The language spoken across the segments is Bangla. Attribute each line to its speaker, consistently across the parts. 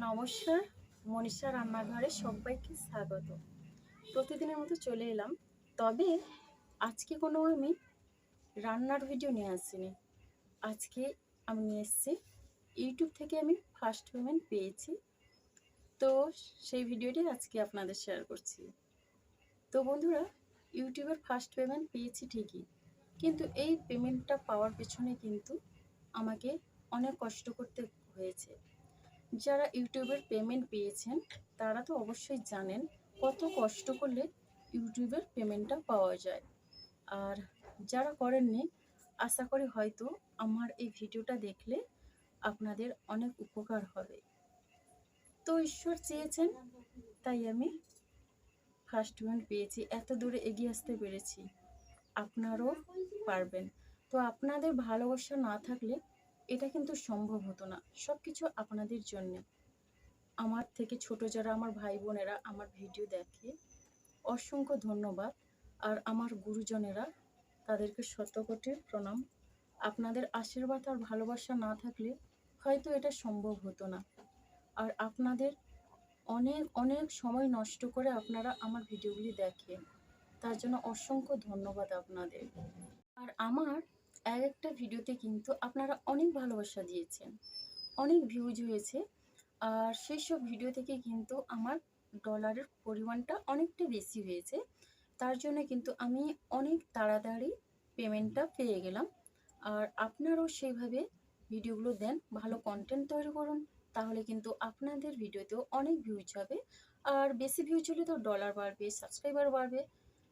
Speaker 1: নমস্কার, মনীষা রান্নাঘরে সবাইকে স্বাগত। প্রতিদিনের মতো চলে এলাম, তবে আজকে কোনো আমি রান্নার ভিডিও নিয়ে আসিনি। আজকে আমি নিয়ে এসেছি ইউটিউব থেকে আমি ফার্স্ট পেমেন্ট পেয়েছি, তো সেই ভিডিওটি আজকে আপনাদের শেয়ার করছি। তো বন্ধুরা, ইউটিউবের ফার্স্ট পেমেন্ট পেয়েছি ঠিকই, কিন্তু এই পেমেন্টটা পাওয়ার পেছনে কিন্তু আমাকে অনেক কষ্ট করতে হয়েছে। যারা ইউটিউবের পেমেন্ট পেয়েছেন তারা তো অবশ্যই জানেন কত কষ্ট করলে ইউটিউবের পেমেন্টটা পাওয়া যায়। আর যারা করেননি, আশা করি হয়তো আমার এই ভিডিওটা দেখলে আপনাদের অনেক উপকার হবে। তো ঈশ্বর চেয়েছেন, তাই আমি ফার্স্ট পেমেন্ট পেয়েছি, এত দূরে এগিয়ে আসতে পেরেছি। আপনারাও পারবেন। তো আপনাদের ভালোবাসা না থাকলে এটা কিন্তু সম্ভব হতো না। সব কিছু আপনাদের জন্যে। আমার থেকে ছোট যারা আমার ভাই বোনেরা আমার ভিডিও দেখে, অসংখ্য ধন্যবাদ। আর আমার গুরুজনেরা, তাদেরকে শতকোটি প্রণাম। আপনাদের আশীর্বাদ আর ভালোবাসা না থাকলে হয়তো এটা সম্ভব হতো না। আর আপনাদের অনেক অনেক সময় নষ্ট করে আপনারা আমার ভিডিওগুলি দেখেন, তার জন্য অসংখ্য ধন্যবাদ আপনাদের। আর আমার এক একটা ভিডিওতে কিন্তু আপনারা অনেক ভালোবাসা দিয়েছেন, অনেক ভিউজ হয়েছে। আর সেই সব ভিডিও থেকে কিন্তু আমার ডলারের পরিমাণটা অনেকটা বেশি হয়েছে, তার জন্য কিন্তু আমি অনেক তাড়াতাড়ি পেমেন্টটা পেয়ে গেলাম। আর আপনারাও সেইভাবে ভিডিওগুলো দেন, ভালো কন্টেন্ট তৈরি করুন, তাহলে কিন্তু আপনাদের ভিডিওতেও অনেক ভিউজ হবে। আর বেশি ভিউজ হলে তো ডলার বাড়বে, সাবস্ক্রাইবার বাড়বে।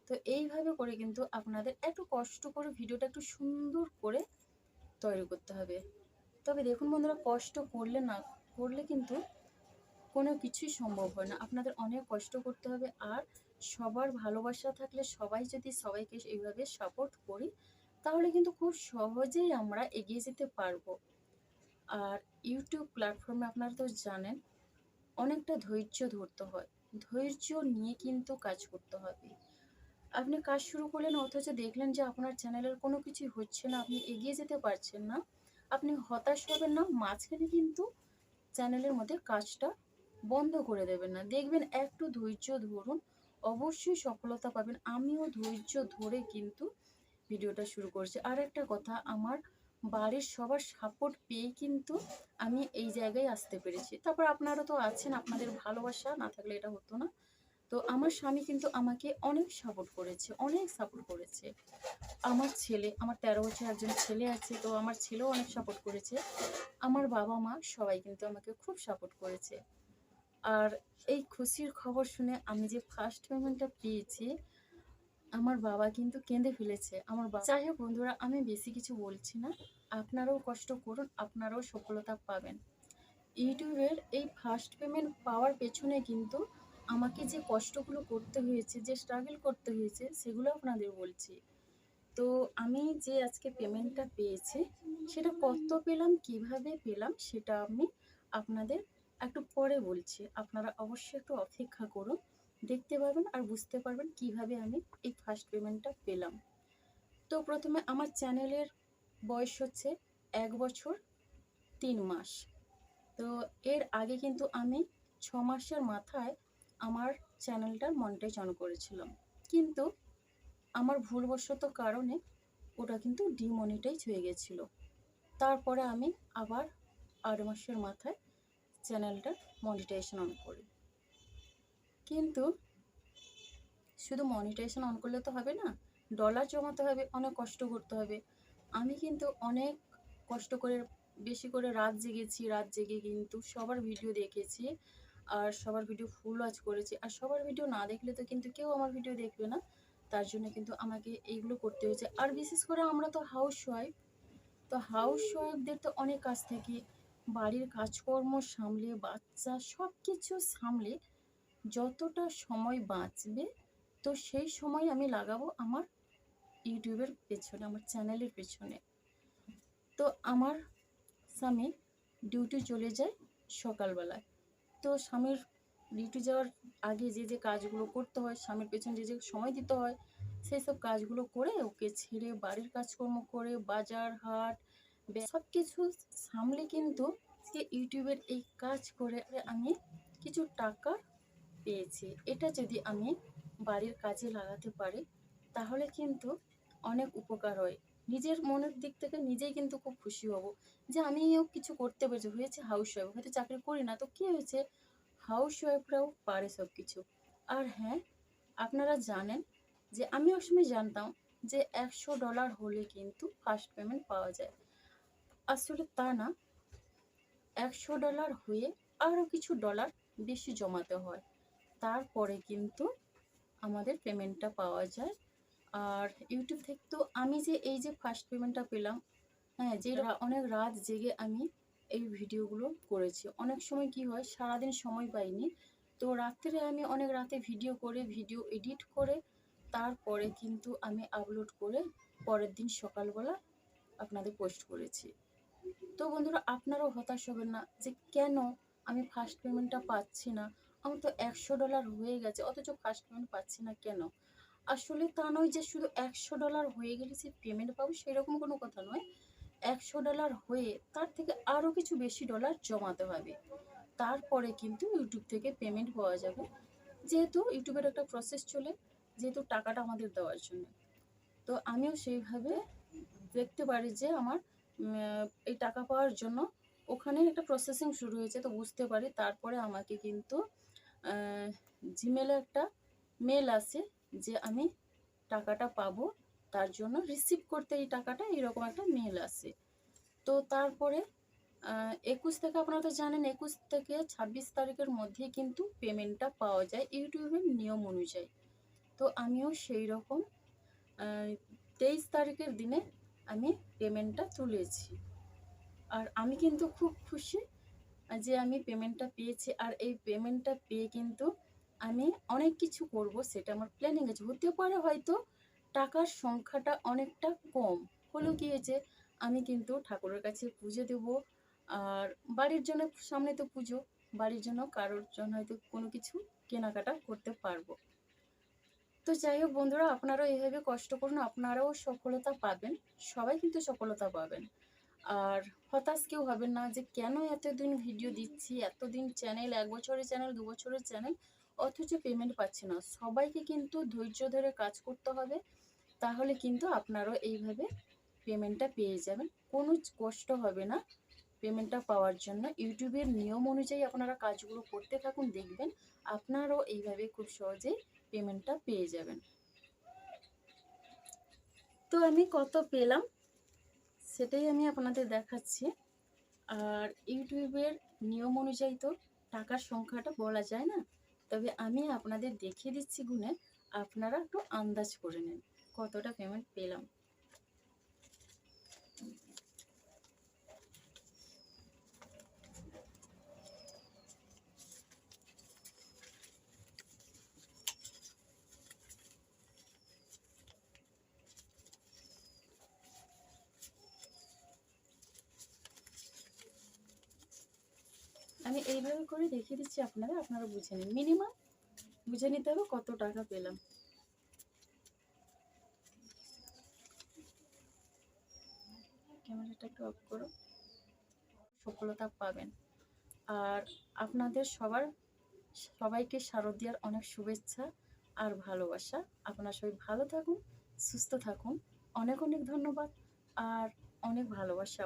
Speaker 1: তো এইভাবে করে কিন্তু আপনাদের একটু কষ্ট করে ভিডিওটা একটু সুন্দর করে তৈরি করতে হবে। তবে দেখুন বন্ধুরা, কষ্ট করলে কিন্তু কোনো কিছুই সম্ভব হয় না। আপনাদের অনেক কষ্ট করতে হবে। আর সবার ভালোবাসা থাকলে, সবাই যদি সবাইকে এইভাবে সাপোর্ট করি, তাহলে কিন্তু খুব সহজেই আমরা এগিয়ে যেতে পারবো। আর ইউটিউব প্ল্যাটফর্মে আপনারা তো জানেন অনেকটা ধৈর্য ধরতে হয়, ধৈর্য নিয়ে কিন্তু কাজ করতে হবে। আপনি কাজ শুরু করলেন, অথচ দেখলেন যে আপনার চ্যানেলের কোনো কিছুই হচ্ছে না, আপনি এগিয়ে যেতে পারছেন না, আপনি হতাশ হবেন না। মাঝখানে কিন্তু চ্যানেলের মধ্যে কাজটা বন্ধ করে দেবেন না। দেখবেন একটু ধৈর্য ধরুন, অবশ্যই সফলতা পাবেন। আমিও ধৈর্য ধরে কিন্তু ভিডিওটা শুরু করছি। আর একটা কথা, আমার বাড়ির সবার সাপোর্ট পেয়ে কিন্তু আমি এই জায়গায় আসতে পেরেছি। তারপর আপনারা তো আছেন, আপনাদের ভালোবাসা না থাকলে এটা হতো না। তো আমার স্বামী কিন্তু আমাকে অনেক সাপোর্ট করেছে, অনেক সাপোর্ট করেছে। আমার ছেলে, আমার 13 বছর একজন ছেলে আছে, তো আমার ছেলেও অনেক সাপোর্ট করেছে। আমার বাবা মা সবাই কিন্তু আমাকে খুব সাপোর্ট করেছে। আর এই খুশির খবর শুনে আমি যে ফার্স্ট পেমেন্টটা পেয়েছি, আমার বাবা কিন্তু কেঁদে ফেলেছে। আমার বাবা, যাই হোক বন্ধুরা, আমি বেশি কিছু বলছি না। আপনারাও কষ্ট করুন, আপনারাও সফলতা পাবেন। ইউটিউবের এই ফার্স্ট পেমেন্ট পাওয়ার পেছনে কিন্তু আমাকে যে কষ্টগুলো করতে হয়েছে, যে স্ট্রাগল করতে হয়েছে, সেগুলো আপনাদের বলছি। তো আমি যে আজকে পেমেন্টটা পেয়েছি, সেটা কত পেলাম, কিভাবে পেলাম, সেটা আমি আপনাদের একটু পরে বলছি। আপনারা অবশ্যই একটু অপেক্ষা করুন, দেখতে পাবেন আর বুঝতে পারবেন কিভাবে আমি এই ফার্স্ট পেমেন্টটা পেলাম। তো প্রথমে আমার চ্যানেলের বয়স হচ্ছে 1 বছর 3 মাস। তো এর আগে কিন্তু আমি 6 মাসের মাথায় আমার চ্যানেলটা মনিটাইজ অন করেছিলাম, কিন্তু আমার ভুলবশত কারণে ওটা কিন্তু ডিমনিটাইজ হয়ে গেছিলো। তারপরে আমি আবার 8 মাসের মাথায় চ্যানেলটা মনিটাইজেশন অন করি। কিন্তু শুধু মনিটাইজেশন অন করলে তো হবে না, ডলার জমাতে হবে, অনেক কষ্ট করতে হবে। আমি কিন্তু অনেক কষ্ট করে, বেশি করে রাত জেগেছি, রাত জেগে কিন্তু সবার ভিডিও দেখেছি, আর সবার ভিডিও ফুল ওয়াচ করেছি। আর সবার ভিডিও না দেখলে তো কিন্তু কেউ আমার ভিডিও দেখবে না, তার জন্য কিন্তু আমাকে এইগুলো করতে হয়েছে। আর বিশেষ করে আমরা তো হাউস ওয়াইফ, তো হাউস ওয়াইফদের তো অনেক কাজ থাকে, বাড়ির কাজকর্ম সামলে, বাচ্চা সব কিছু সামলে যতটা সময় বাঁচবে, তো সেই সময় আমি লাগাবো আমার ইউটিউবের পেছনে, আমার চ্যানেলের পেছনে। তো আমার স্বামী ডিউটি চলে যায় সকালবেলায়। তো স্বামীর ডিউটি যাওয়ার আগে যে যে কাজগুলো করতে হয়, স্বামীর পেছনে যে যে সময় দিতে হয়, সেই সব কাজগুলো করে ওকে ছেড়ে বাড়ির কাজকর্ম করে বাজার হাট সব কিছু সামলে কিন্তু আজকে ইউটিউবের এই কাজ করে আমি কিছু টাকা পেয়েছি। এটা যদি আমি বাড়ির কাজে লাগাতে পারি তাহলে কিন্তু অনেক উপকার হয়। নিজের মনের দিক থেকে নিজেই কিন্তু খুব খুশি হব যে আমিও কিছু করতে পেরেছি। হয়েছে হাউসওয়াইফ, হয়তো চাকরি করি না তো কী হয়েছে, হাউসওয়াইফরাও পারে সব কিছু। আর হ্যাঁ, আপনারা জানেন যে আমি একসময় জানতাম যে $100 হলে কিন্তু ফার্স্ট পেমেন্ট পাওয়া যায়। আসলে তা না, $100 হয়ে আরও কিছু ডলার বেশি জমাতে হয়, তারপরে কিন্তু আমাদের পেমেন্টটা পাওয়া যায়। আর ইউটিউব থেকে তো আমি যে এই যে ফার্স্ট পেমেন্টটা পেলাম, হ্যাঁ, যে অনেক রাত জেগে আমি এই ভিডিওগুলো করেছি। অনেক সময় কি হয়, সারাদিন সময় পাইনি, তো রাত্রে আমি অনেক রাতে ভিডিও করে ভিডিও এডিট করে তারপরে কিন্তু আমি আপলোড করে পরের দিন সকালবেলা আপনাদের পোস্ট করেছি। তো বন্ধুরা, আপনারাও হতাশ হবেন না যে কেন আমি ফার্স্ট পেমেন্টটা পাচ্ছি না। আমার তো $100 হয়ে গেছে অথচ ফার্স্ট পেমেন্ট পাচ্ছি না কেন। আসলে তা নয় যে শুধু $100 হয়ে গেলে যে পেমেন্ট পাবো সেরকম কোনো কথা নয়। $100 হয়ে তার থেকে আরও কিছু বেশি ডলার জমাতে হবে, তারপরে কিন্তু ইউটিউব থেকে পেমেন্ট পাওয়া যাবে। যেহেতু ইউটিউবের একটা প্রসেস চলে, যেহেতু টাকাটা আমাদের দেওয়ার জন্য, তো আমিও সেইভাবে দেখতে পারি যে আমার এই টাকা পাওয়ার জন্য ওখানে একটা প্রসেসিং শুরু হয়েছে, তো বুঝতে পারি। তারপরে আমাকে কিন্তু জিমেলে একটা মেল আসে যে আমি টাকাটা পাবো, তার জন্য রিসিভ করতে এই টাকাটা এরকম একটা মেল আসে। তো তারপরে 21 থেকে, আপনারা তো জানেন 21 থেকে 26 তারিখের মধ্যে কিন্তু পেমেন্টটা পাওয়া যায় ইউটিউবের নিয়ম অনুযায়ী। তো আমিও সেই রকম 23 তারিখের দিনে আমি পেমেন্টটা তুলেছি। আর আমি কিন্তু খুব খুশি যে আমি পেমেন্টটা পেয়েছি। আর এই পেমেন্টটা পেয়ে কিন্তু আমি অনেক কিছু করব, সেটা আমার প্ল্যানিং আছে। হতে পারে হয়তো টাকার সংখ্যাটা অনেকটা কম হলেও কী হয়েছে, আমি কিন্তু ঠাকুরের কাছে পুজো দেব। আর বাড়ির জন্য, সামনে তো পুজো, বাড়ির জন্য কারোর জন্য হয়তো কোনো কিছু কেনাকাটা করতে পারবো। তো যাই হোক বন্ধুরা, আপনারাও এইভাবে কষ্ট করুন, আপনারাও সফলতা পাবেন, সবাই কিন্তু সফলতা পাবেন। আর হতাশ কেউ হবেন না যে কেন এতদিন ভিডিও দিচ্ছি, এতদিন চ্যানেল, 1 বছরের চ্যানেল, 2 বছরের চ্যানেল, অথচ পেমেন্ট পাচ্ছি না। সবাইকে কিন্তু ধৈর্য ধরে কাজ করতে হবে, তাহলে কিন্তু আপনারাও এইভাবে পেমেন্টটা পেয়ে যাবেন। কোনো কষ্ট হবে না পেমেন্টটা পাওয়ার জন্য। ইউটিউবের নিয়ম অনুযায়ী আপনারা কাজগুলো করতে থাকুন, দেখবেন আপনারাও এইভাবে খুব সহজেই পেমেন্টটা পেয়ে যাবেন। তো আমি কত পেলাম সেটাই আমি আপনাদের দেখাচ্ছি। আর ইউটিউবের নিয়ম অনুযায়ী তো টাকার সংখ্যাটা বলা যায় না, তবে আমি আপনাদের দেখিয়ে দিচ্ছি গুনে, আপনারা একটু আন্দাজ করে নেন কতটা পেমেন্ট পেলাম। আমি এইভাবে করে দেখিয়ে দিচ্ছি আপনারা, আপনারা বুঝে নিন, মিনিমাম বুঝে নিতে হবে কত টাকা পেলাম। ক্যামেরাটা একটু অফ করো। সফলতা পাবেন। আর আপনাদের সবাইকে শারদীয়ার অনেক শুভেচ্ছা আর ভালোবাসা। আপনারা সবাই ভালো থাকুন, সুস্থ থাকুন। অনেক অনেক ধন্যবাদ আর অনেক ভালোবাসা।